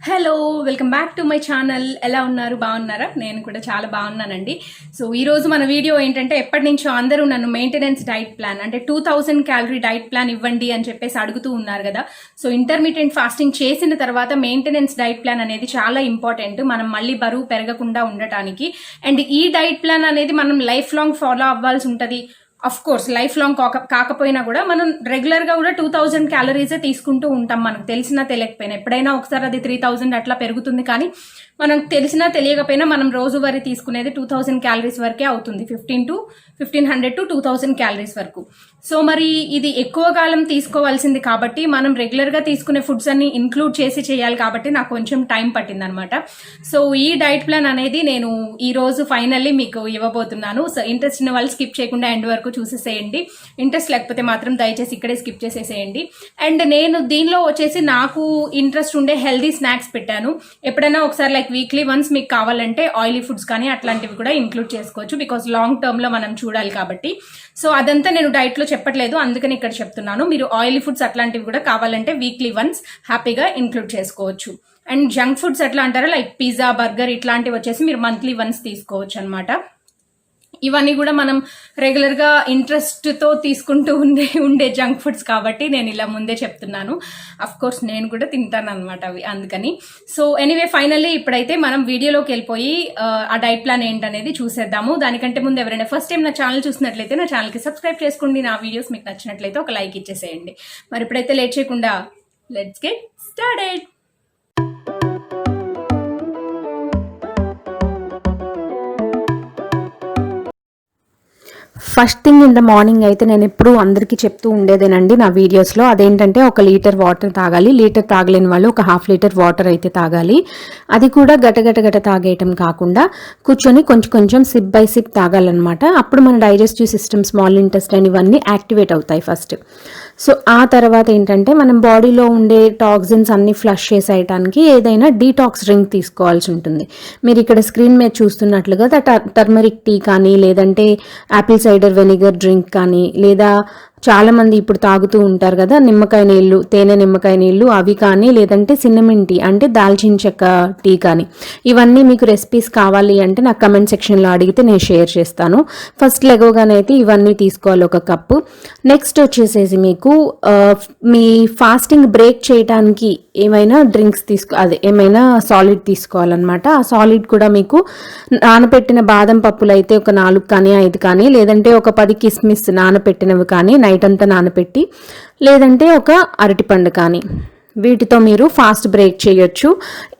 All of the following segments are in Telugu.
Hello welcome back to my channel. ఎలా ఉన్నారు? బాగున్నారా? నేను కూడా చాలా బాగున్నానండి. సో ఈరోజు మన వీడియో ఏంటంటే, ఎప్పటి నుంచో అందరూ నన్ను మెయింటెనెన్స్ డైట్ ప్లాన్ అంటే 2000 క్యాలరీ డైట్ ప్లాన్ ఇవ్వండి అని చెప్పేసి అడుగుతూ ఉన్నారు కదా. సో ఇంటర్మీడియట్ ఫాస్టింగ్ చేసిన తర్వాత మెయింటెనెన్స్ డైట్ ప్లాన్ అనేది చాలా ఇంపార్టెంట్, మనం మళ్ళీ బరువు పెరగకుండా ఉండటానికి. అండ్ ఈ డైట్ ప్లాన్ అనేది మనం లైఫ్ లాంగ్ ఫాలో అవ్వాల్సి ఉంటుంది. అఫ్ కోర్స్ లైఫ్ లాంగ్ కాకపోయినా కూడా మనం రెగ్యులర్ గా కూడా 2000 క్యాలరీసే తీసుకుంటూ ఉంటాం, మనకు తెలిసినా తెలియకపోయినా. ఎప్పుడైనా ఒకసారి అది 3000 అట్లా పెరుగుతుంది, కానీ మనకు తెలిసినా తెలియకపోయినా మనం రోజువారీ తీసుకునేది 2000 క్యాలరీస్ వరకే అవుతుంది, 1500 to 2000 క్యాలరీస్ వరకు. సో మరి ఇది ఎక్కువ కాలం తీసుకోవాల్సింది కాబట్టి మనం రెగ్యులర్ గా తీసుకునే ఫుడ్స్ అన్ని ఇంక్లూడ్ చేసి చేయాలి, కాబట్టి నాకు కొంచెం టైం పట్టింది అనమాట. సో ఈ డైట్ ప్లాన్ అనేది నేను ఈ రోజు ఫైనల్లీ మీకు ఇవ్వబోతున్నాను. సో ఇంట్రెస్ట్ ఉన్న వాళ్ళు స్కిప్ చేయకుండా ఎండ్ వరకు చూసేసేయండి, ఇంట్రెస్ట్ లేకపోతే మాత్రం దయచేసి ఇక్కడే స్కిప్ చేసేసేయండి. అండ్ నేను దీనిలో వచ్చేసి నాకు ఇంట్రెస్ట్ ఉండే హెల్దీ స్నాక్స్ పెట్టాను. ఎప్పుడైనా ఒకసారి లైక్ వీక్లీ వన్స్ మీకు కావాలంటే ఆయిలీ ఫుడ్స్ కానీ అట్లాంటివి కూడా ఇంక్లూడ్ చేసుకోవచ్చు, బికాస్ లాంగ్ టర్మ్ లో మనం చూడాలి కాబట్టి. సో అదంతా నేను డైట్ లో చెప్పట్లేదు, అందుకని ఇక్కడ చెప్తున్నాను. మీరు ఆయిలీ ఫుడ్స్ అట్లాంటివి కూడా కావాలంటే వీక్లీ వన్స్ హ్యాపీగా ఇంక్లూడ్ చేసుకోవచ్చు. అండ్ జంక్ ఫుడ్స్ ఎట్లా అంటారా, లైక్ పిజ్జా, బర్గర్ ఇట్లాంటివి వచ్చేసి మీరు మంత్లీ వన్స్ తీసుకోవచ్చు అనమాట. ఇవన్నీ కూడా మనం రెగ్యులర్ గా ఇంట్రెస్ట్ తో తీసుకుంటూ ఉండే జంక్ ఫుడ్స్ కాబట్టి నేను ఇలా ముందే చెప్తున్నాను. అఫ్ కోర్స్ నేను కూడా తింటాను అనమాట అవి, అందుకని. సో ఎనీవే ఫైనల్లీ ఇప్పుడైతే మనం వీడియోలోకి వెళ్ళిపోయి ఆ డైట్ ప్లాన్ ఏంటనేది చూసేద్దాము. దానికంటే ముందు ఎవరైనా ఫస్ట్ టైం నా ఛానల్ చూసినట్లయితే నా ఛానల్ కి సబ్స్క్రైబ్ చేసుకోండి, నా వీడియోస్ మీకు నచ్చినట్లయితే ఒక లైక్ ఇచ్చేసేయండి. మరి ఇప్పుడైతే లేట్ చేయకుండా let's get started. First thing in the morning అయితే నేను ఎప్పుడూ అందరికీ చెప్తూ ఉండేదేనండి నా వీడియోస్లో. అదేంటంటే 1 లీటర్ వాటర్ తాగాలి, లీటర్ తాగలేని వాళ్ళు 1/2 లీటర్ వాటర్ అయితే తాగాలి. అది కూడా గట తాగేయటం కాకుండా కూర్చొని కొంచెం కొంచెం సిప్ బై సిప్ తాగాలన్నమాట. అప్పుడు మన డైజెస్టివ్ సిస్టమ్, స్మాల్ ఇంటెస్టైన్ ఇవన్నీ యాక్టివేట్ అవుతాయి ఫస్ట్. సో ఆ తర్వాత ఏంటంటే మనం బాడీలో ఉండే టాక్సిన్స్ అన్ని ఫ్లష్ చేసేయటానికి ఏదైనా డీటాక్స్ డ్రింక్ తీసుకోవాల్సి ఉంటుంది. మీరు ఇక్కడ స్క్రీన్ మీద చూస్తున్నట్లుగా టర్మరిక్ టీ కానీ, లేదంటే యాపిల్ సైడర్ వెనిగర్ డ్రింక్ కానీ, లేదా చాలా మంది ఇప్పుడు తాగుతూ ఉంటారు కదా నిమ్మకాయ నీళ్ళు, తేనె నిమ్మకాయ నీళ్ళు, అవి కానీ, లేదంటే సిన్నమిన్ టీ అంటే దాల్చిన చెక్క టీ కానీ. ఇవన్నీ మీకు రెసిపీస్ కావాలి అంటే నాకు కమెంట్ సెక్షన్లో అడిగితే నేను షేర్ చేస్తాను. ఫస్ట్ లెగోగానైతే ఇవన్నీ తీసుకోవాలి 1 కప్పు. నెక్స్ట్ వచ్చేసేసి మీకు మీ ఫాస్టింగ్ బ్రేక్ చేయడానికి ఏమైనా డ్రింక్స్ ఏమైనా సాలిడ్ తీసుకోవాలన్నమాట. ఆ సాలిడ్ కూడా మీకు నానపెట్టిన బాదం పప్పులు అయితే ఒక 4 కానీ 5 కానీ, లేదంటే ఒక 10 కిస్మిస్ నానపెట్టినవి కానీ, నైట్ అంతా నానపెట్టి, లేదంటే ఒక అరటిపండు కానీ, వీటితో మీరు ఫాస్ట్ బ్రేక్ చేయొచ్చు.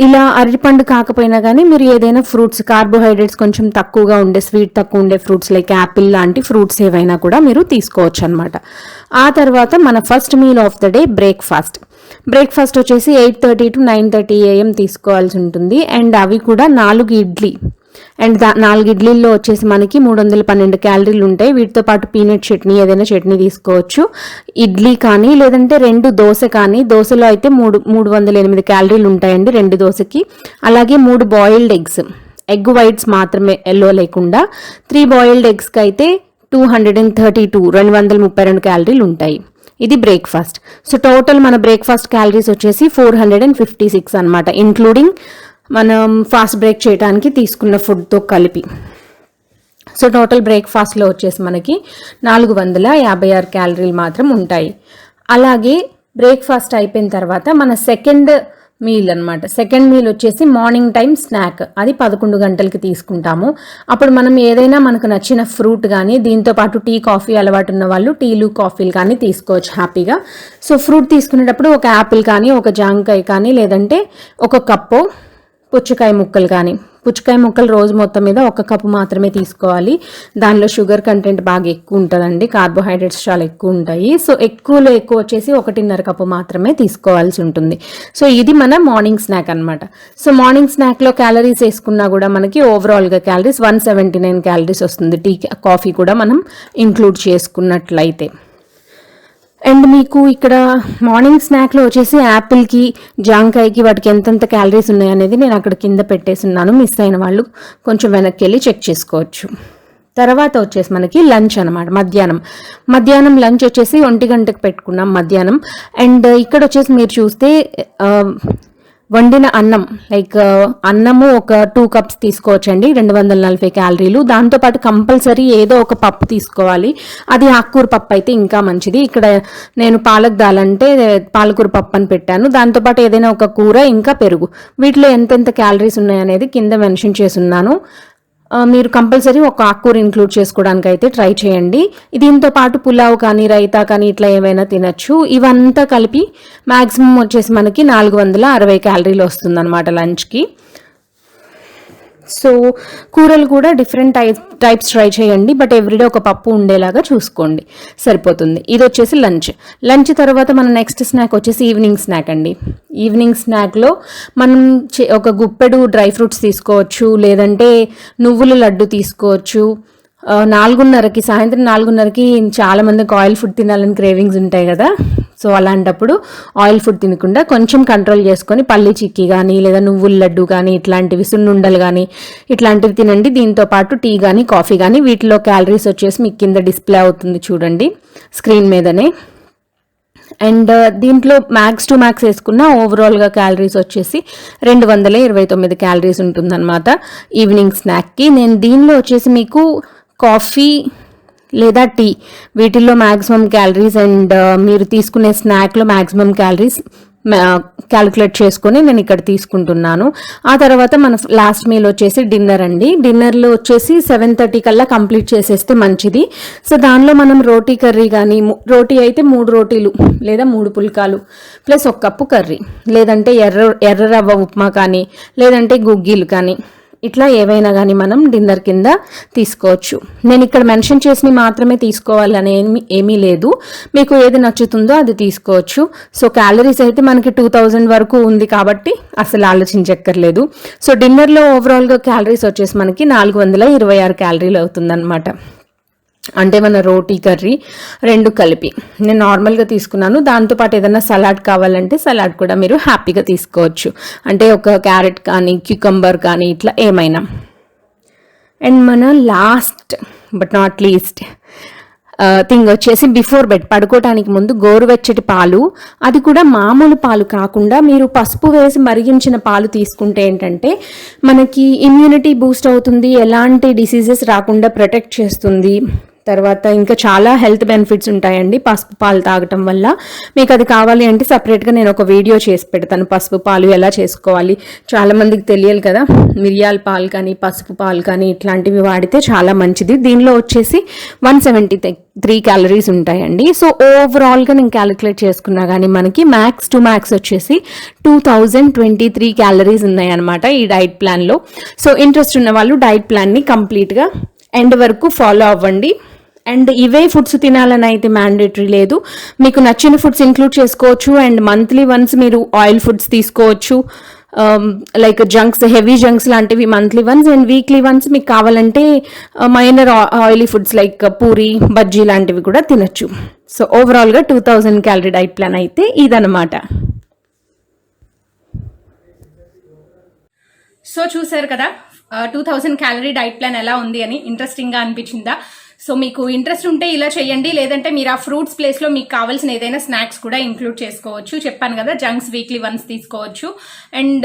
ఇలా అరటిపండు కాకపోయినా కానీ మీరు ఏదైనా ఫ్రూట్స్, కార్బోహైడ్రేట్స్ కొంచెం తక్కువగా ఉండే, స్వీట్ తక్కువ ఉండే ఫ్రూట్స్ లైక్ యాపిల్ లాంటి ఫ్రూట్స్ ఏవైనా కూడా మీరు తీసుకోవచ్చు అనమాట. ఆ తర్వాత మన first meal of the day breakfast వచ్చేసి 8:30 to 9:30 AM తీసుకోవాల్సి ఉంటుంది. అండ్ అవి కూడా 4 ఇడ్లీ. అండ్ 4 ఇడ్లీల్లో వచ్చేసి మనకి 312 క్యాలరీలు ఉంటాయి. వీటితో పాటు పీనట్ చట్నీ, ఏదైనా చట్నీ తీసుకోవచ్చు. ఇడ్లీ కానీ, లేదంటే 2 దోశ కానీ, దోశలో అయితే 308 క్యాలరీలు ఉంటాయండి 2 దోశకి. అలాగే 3 బాయిల్డ్ ఎగ్ వైట్స్ మాత్రమే, ఎల్లో లేకుండా. 3 బాయిల్డ్ ఎగ్స్కి అయితే 232 క్యాలరీలు ఉంటాయి. ఇది బ్రేక్ఫాస్ట్. సో టోటల్ మన బ్రేక్ఫాస్ట్ క్యాలరీస్ వచ్చేసి 456 అనమాట, ఇంక్లూడింగ్ మనం ఫాస్ట్ బ్రేక్ చేయడానికి తీసుకున్న ఫుడ్తో కలిపి. సో టోటల్ బ్రేక్ఫాస్ట్లో వచ్చేసి మనకి 456 క్యాలరీలు మాత్రం ఉంటాయి. అలాగే బ్రేక్ఫాస్ట్ అయిపోయిన తర్వాత మన సెకండ్ మీల్ అనమాట. సెకండ్ మీల్ వచ్చేసి మార్నింగ్ టైం స్నాక్, అది 11 గంటలకి తీసుకుంటాము. అప్పుడు మనం ఏదైనా మనకు నచ్చిన ఫ్రూట్ కానీ, దీంతో పాటు టీ, కాఫీ అలవాటు ఉన్న వాళ్ళు టీలు, కాఫీలు కానీ తీసుకోవచ్చు హ్యాపీగా. సో ఫ్రూట్ తీసుకునేటప్పుడు ఒక యాపిల్ కానీ, ఒక జాంకాయ కానీ, లేదంటే 1 కప్పు పుచ్చకాయ ముక్కలు రోజు మొత్తం మీద 1 కప్పు మాత్రమే తీసుకోవాలి. దానిలో షుగర్ కంటెంట్ బాగా ఎక్కువ ఉంటుందండి, కార్బోహైడ్రేట్స్ చాలా ఎక్కువ ఉంటాయి. సో ఎక్కువ వచ్చేసి 1.5 కప్పు మాత్రమే తీసుకోవాల్సి ఉంటుంది. సో ఇది మన మార్నింగ్ స్నాక్ అనమాట. సో మార్నింగ్ స్నాక్లో క్యాలరీస్ వేసుకున్నా కూడా మనకి ఓవరాల్గా క్యాలరీస్ 179 క్యాలరీస్ వస్తుంది, టీ కాఫీ కూడా మనం ఇంక్లూడ్ చేసుకున్నట్లయితే. అండ్ మీకు ఇక్కడ మార్నింగ్ స్నాక్లో వచ్చేసి యాపిల్కి, జాంకాయకి, వాటికి ఎంతెంత క్యాలరీస్ ఉన్నాయనేది నేను అక్కడ కింద పెట్టేస్తున్నాను. మిస్ అయిన వాళ్ళు కొంచెం వెనక్కి వెళ్ళి చెక్ చేసుకోవచ్చు. తర్వాత వచ్చేసి మనకి లంచ్ అనమాట, మధ్యాహ్నం లంచ్ వచ్చేసి 1 గంటకు పెట్టుకున్నాం మధ్యాహ్నం. అండ్ ఇక్కడ వచ్చేసి మీరు చూస్తే వండిన అన్నం లైక్ అన్నము ఒక 2 కప్స్ తీసుకోవచ్చండి, 240 క్యాలరీలు. దాంతోపాటు కంపల్సరీ ఏదో ఒక పప్పు తీసుకోవాలి. అది ఆకుకూర పప్పు అయితే ఇంకా మంచిది. ఇక్కడ నేను పాలక్ దాల్ అంటే పాలకూర పప్పు అని పెట్టాను. దాంతోపాటు ఏదైనా ఒక కూర, ఇంకా పెరుగు. వీటిలో ఎంతెంత క్యాలరీస్ ఉన్నాయనేది కింద మెన్షన్ చేసి ఉన్నాను. మీరు కంపల్సరీ ఒక ఆకుకూర ఇంక్లూడ్ చేసుకోవడానికి అయితే ట్రై చేయండి. దీంతో పాటు పులావ్ కానీ రైతా కానీ ఇట్లా ఏమైనా తినచ్చు. ఇవంతా కలిపి మ్యాక్సిమం వచ్చేసి మనకి 460 క్యాలరీలు వస్తుంది అనమాట లంచ్కి. సో కూరలు కూడా డిఫరెంట్ టైప్స్ ట్రై చేయండి, బట్ ఎవ్రీడే ఒక పప్పు ఉండేలాగా చూసుకోండి, సరిపోతుంది. ఇది వచ్చేసి లంచ్ తర్వాత మన నెక్స్ట్ స్నాక్ వచ్చేసి ఈవినింగ్ స్నాక్ అండి. ఈవినింగ్ స్నాక్లో మనం ఒక గుప్పెడు డ్రై ఫ్రూట్స్ తీసుకోవచ్చు, లేదంటే నువ్వుల లడ్డు తీసుకోవచ్చు. 4:30కి సాయంత్రం 4:30కి చాలా మందికి ఆయిల్ ఫుడ్ తినాలని క్రేవింగ్స్ ఉంటాయి కదా. సో అలాంటప్పుడు ఆయిల్ ఫుడ్ తినకుండా కొంచెం కంట్రోల్ చేసుకొని పల్లి చిక్కీ కానీ లేదా నువ్వుల లడ్డు కానీ ఇట్లాంటివి, సున్నుండలు కానీ ఇట్లాంటివి తినండి. దీంతో పాటు టీ కానీ కాఫీ కానీ. వీటిలో క్యాలరీస్ వచ్చేసి మీకు కింద డిస్ప్లే అవుతుంది చూడండి స్క్రీన్ మీదనే. అండ్ దీంట్లో మ్యాక్స్ టు మ్యాక్స్ వేసుకున్న ఓవరాల్గా క్యాలరీస్ వచ్చేసి 229 క్యాలరీస్ ఉంటుందన్నమాట ఈవినింగ్ స్నాక్కి. నేను దీనిలో వచ్చేసి మీకు కాఫీ లేదా టీ వీటిల్లో మ్యాక్సిమం క్యాలరీస్ అండ్ మీరు తీసుకునే స్నాక్లో మ్యాక్సిమం క్యాలరీస్ క్యాలిక్యులేట్ చేసుకొని నేను ఇక్కడ తీసుకుంటున్నాను. ఆ తర్వాత మన లాస్ట్ మీల్ వచ్చేసి డిన్నర్ అండి. డిన్నర్లో వచ్చేసి 7:30 కల్లా కంప్లీట్ చేసేస్తే మంచిది. సో దానిలో మనం రోటీ కర్రీ కానీ, రోటీ అయితే 3 రోటీలు లేదా 3 పుల్కాలు ప్లస్ 1 కప్పు కర్రీ, లేదంటే ఎర్ర రవ్వ ఉప్మా కానీ, లేదంటే గుగ్గీలు కానీ, ఇట్లా ఏవైనా కానీ మనం డిన్నర్ కింద తీసుకోవచ్చు. నేను ఇక్కడ మెన్షన్ చేసి మాత్రమే తీసుకోవాలని ఏమీ లేదు, మీకు ఏది నచ్చుతుందో అది తీసుకోవచ్చు. సో క్యాలరీస్ అయితే మనకి 2000 వరకు ఉంది కాబట్టి అసలు ఆలోచించక్కర్లేదు. సో డిన్నర్లో ఓవరాల్గా క్యాలరీస్ వచ్చేసి మనకి 426 క్యాలరీలు అవుతుందన్నమాట. అంటే మన రోటీ కర్రీ 2 కలిపి నేను నార్మల్గా తీసుకున్నాను. దాంతోపాటు ఏదైనా సలాడ్ కావాలంటే సలాడ్ కూడా మీరు హ్యాపీగా తీసుకోవచ్చు, అంటే ఒక క్యారెట్ కానీ క్యూకంబర్ కానీ ఇట్లా ఏమైనా. అండ్ మన last but not least thing వచ్చేసి బిఫోర్ బెడ్, పడుకోవటానికి ముందు గోరువెచ్చటి పాలు, అది కూడా మామూలు పాలు కాకుండా మీరు పసుపు వేసి మరిగించిన పాలు తీసుకుంటే ఏంటంటే మనకి ఇమ్యూనిటీ బూస్ట్ అవుతుంది, ఎలాంటి డిసీజెస్ రాకుండా ప్రొటెక్ట్ చేస్తుంది. తర్వాత ఇంకా చాలా హెల్త్ బెనిఫిట్స్ ఉంటాయండి పసుపు పాలు తాగటం వల్ల. మీకు అది కావాలి అంటే సపరేట్గా నేను ఒక వీడియో చేసి పెడతాను, పసుపు పాలు ఎలా చేసుకోవాలి. చాలామందికి తెలియాలి కదా, మిరియాల పాలు కానీ పసుపు పాలు కానీ ఇట్లాంటివి వాడితే చాలా మంచిది. దీనిలో వచ్చేసి 173 క్యాలరీస్ ఉంటాయండి. సో ఓవరాల్గా నేను క్యాలిక్యులేట్ చేసుకున్నా కానీ మనకి మ్యాక్స్ టు మ్యాక్స్ వచ్చేసి 2023 క్యాలరీస్ ఉన్నాయన్నమాట ఈ డైట్ ప్లాన్లో. సో ఇంట్రెస్ట్ ఉన్న వాళ్ళు డైట్ ప్లాన్ని కంప్లీట్గా ఎండ్ వరకు ఫాలో అవ్వండి. అండ్ ఇవే ఫుడ్స్ తినాలని అయితే మ్యాండేటరీ లేదు, మీకు నచ్చిన ఫుడ్స్ ఇంక్లూడ్ చేసుకోవచ్చు. అండ్ మంత్లీ వన్స్ మీరు ఆయిల్ ఫుడ్స్ తీసుకోవచ్చు, లైక్ జంక్స్, హెవీ జంక్స్ లాంటివి monthly once. And weekly once మీకు కావాలంటే minor oily foods like puri, bajji లాంటివి కూడా తినచ్చు. సో ఓవరాల్గా 2000 క్యాలరీ డైట్ ప్లాన్ అయితే ఇదన్నమాట. సో చూసారు కదా 2000 క్యాలరీ డైట్ ప్లాన్ ఎలా ఉంది అని. ఇంట్రెస్టింగ్గా అనిపించిందా? సో మీకు ఇంట్రెస్ట్ ఉంటే ఇలా చేయండి, లేదంటే మీరు ఆ ఫ్రూట్స్ ప్లేస్లో మీకు కావాల్సిన ఏదైనా స్నాక్స్ కూడా ఇంక్లూడ్ చేసుకోవచ్చు. చెప్పాను కదా, జంక్స్ వీక్లీ వన్స్ తీసుకోవచ్చు. And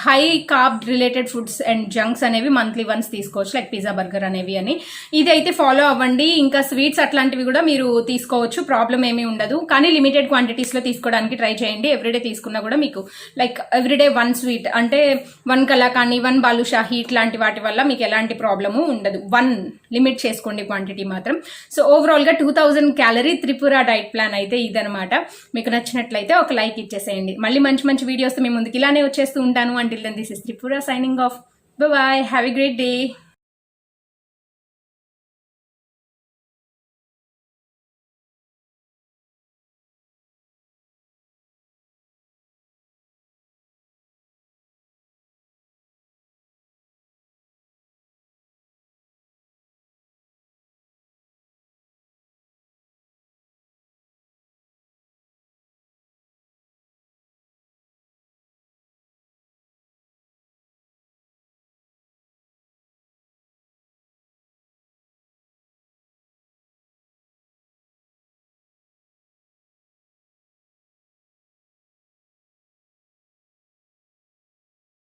high carb related foods and జంక్స్ అనేవి మంత్లీ వన్స్ తీసుకోవచ్చు, లైక్ పిజ్జా, బర్గర్ అనేవి అని. ఇది అయితే ఫాలో అవ్వండి. ఇంకా స్వీట్స్ అట్లాంటివి కూడా మీరు తీసుకోవచ్చు, ప్రాబ్లం ఏమీ ఉండదు. కానీ లిమిటెడ్ క్వాంటిటీస్లో తీసుకోవడానికి ట్రై చేయండి. ఎవ్రీడే తీసుకున్నా కూడా మీకు లైక్ ఎవ్రీడే 1 స్వీట్ అంటే 1 కలాకానీ, 1 బాలుషాహి ఇట్లాంటి వాటి వల్ల మీకు ఎలాంటి ప్రాబ్లము ఉండదు. 1 లిమిట్ చేసుకోండి క్వాంటిటీ మాత్రం. సో ఓవరాల్గా 2000 క్యాలరీ త్రిపుర డైట్ ప్లాన్ అయితే ఇదనమాట. మీకు నచ్చినట్లయితే ఒక లైక్ ఇచ్చేసేయండి. మళ్ళీ మంచి మంచి వీడియోస్ మీ ముందుకు ఇలానే వచ్చేస్తూ ఉంటాను. Until then this is Tripura signing off. Bye, have a great day.